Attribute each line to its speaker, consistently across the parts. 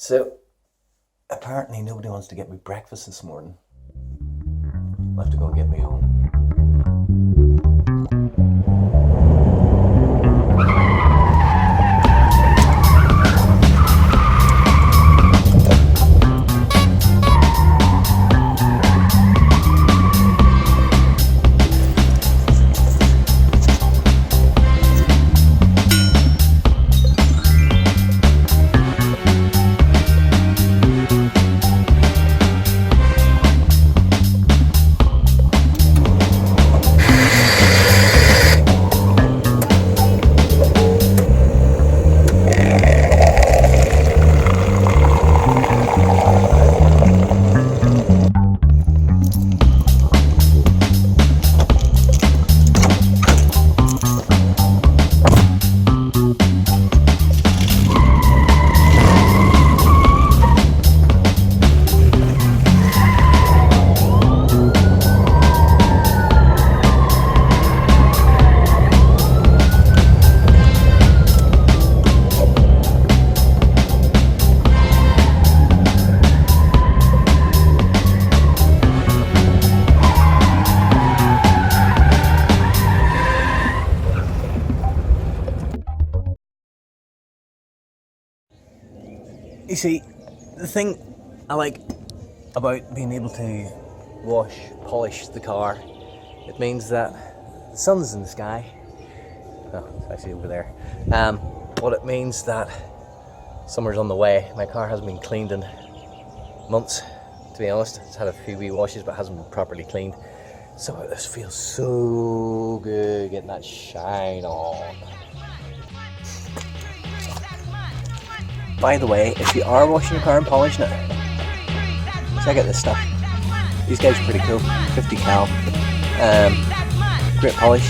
Speaker 1: So, apparently nobody wants to get me breakfast this morning. I'll have to go and get me home. You see, the thing I like about being able to polish the car, it means that the sun's in the sky. Oh, it's actually over there. But it means that summer's on the way. My car hasn't been cleaned in months, to be honest. It's had a few wee washes, but hasn't been properly cleaned. So this feels so good, getting that shine on. By the way, if you are washing your car and polishing it, check out this stuff. These guys are pretty cool. 50 cal. Great polish.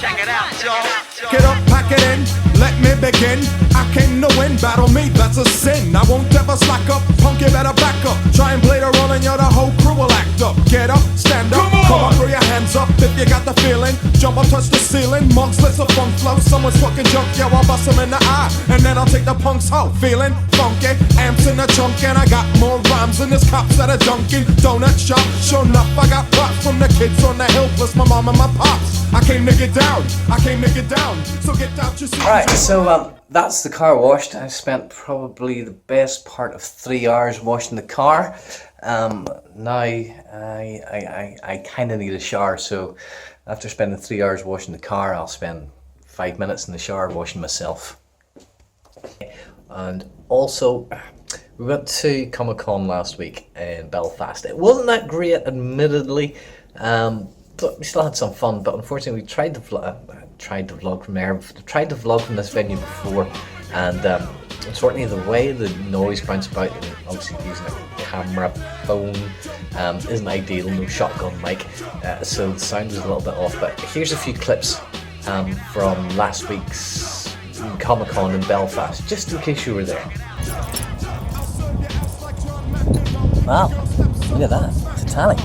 Speaker 2: Check it out, y'all.
Speaker 3: Get up, pack it in, let me begin. I came to win, battle me, that's a sin. I won't ever slack up, punk, you better back up. Try and play the role and you're the whole crew will act up. Get up, stand up, come on, throw your hands up if you got the feeling. Jump up, touch the ceiling, monks, let's a funk flow. Someone's fucking junk, yo, I'll bust them in the eye. And then I'll take the punks out, feeling funky. Amps in the trunk and I got more rhymes than this cops that are junking. Donut shop, sure enough, I got props from the kids on the hill, plus my mom and my pops. I came to get down, so get out your seat.
Speaker 1: Alright, so that's the car washed. I spent probably the best part of 3 hours washing the car. Now I kind of need a shower, so after spending 3 hours washing the car, I'll spend 5 minutes in the shower washing myself. And also, we went to Comic-Con last week in Belfast. It wasn't that great, admittedly. But we still had some fun, but unfortunately we tried to vlog from there. We've tried to vlog from this venue before, and unfortunately the way the noise bounced about, obviously using a camera phone, isn't ideal, no shotgun mic, so the sound was a little bit off. But here's a few clips from last week's Comic-Con in Belfast, just in case you were there. Wow, look at that, Titanic.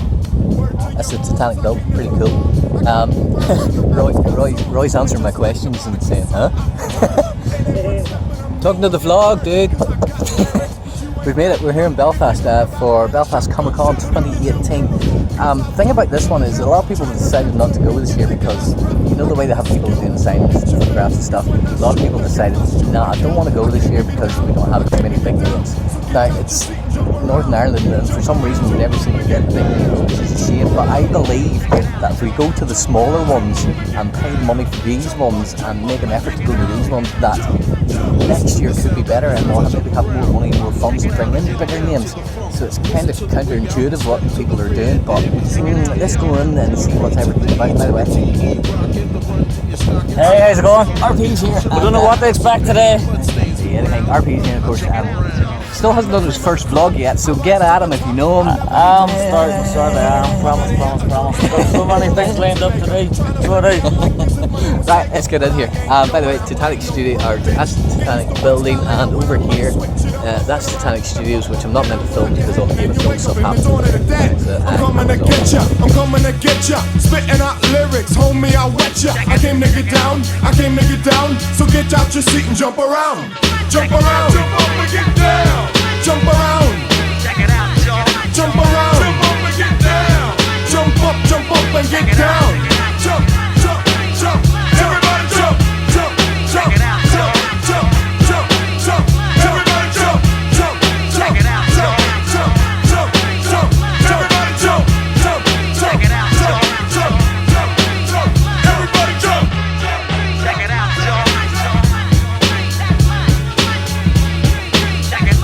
Speaker 1: That's the Titanic build, pretty cool. Roy's answering my questions and saying, huh? Talking to the vlog, dude. We've made it, we're here in Belfast for Belfast Comic-Con 2018. Thing about this one is a lot of people have decided not to go this year because, you know the way they have people doing signings, photographs and stuff. A lot of people decided, nah, I don't want to go this year because we don't have too many big names. Now, it's Northern Ireland, and for some reason we never seem to get big names, which is a shame, but I believe that if we go to the smaller ones and pay money for these ones and make an effort to go to these ones, that next year could be better and we'll maybe have more money and more funds to bring in bigger names. So it's kind of counterintuitive what people are doing, but let's go in and see what's everything about. By the way,
Speaker 4: hey, how's it going?
Speaker 1: RP's here.
Speaker 4: We don't know what to expect today.
Speaker 1: see anything. RP's here, of course. Still hasn't done his first vlog yet, so get at him if you know him.
Speaker 4: I'm starting, promise. Got so many things lined up today.
Speaker 1: Right, let's get in here. By the way, Titanic Studio, or that's Titanic building, and over here, that's Titanic Studios, which I'm not meant to film because of Game of Thrones stuff happening.
Speaker 3: I'm coming to get ya, I'm coming to get ya. Spitting out lyrics, homie, I'll wet ya. I came to get down, so get out your seat and jump around. Jump around, jump up and get down. Jump around,
Speaker 2: Check it out, y'all.
Speaker 3: jump around, jump up and get down. Jump up and get down. Jump, everybody jump, jump.
Speaker 2: Check it out, y'all.
Speaker 3: Everybody jump,
Speaker 2: Check it out, y'all.
Speaker 3: everybody jump,
Speaker 2: Check it out, y'all.
Speaker 3: everybody jump.
Speaker 2: Check it out, y'all. Check it.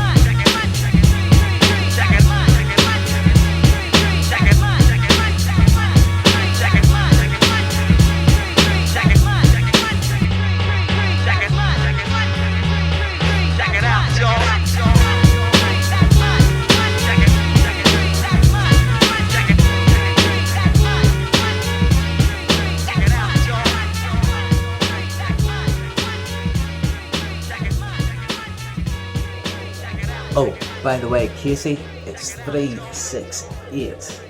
Speaker 1: Oh, by the way, Casey, it's 368.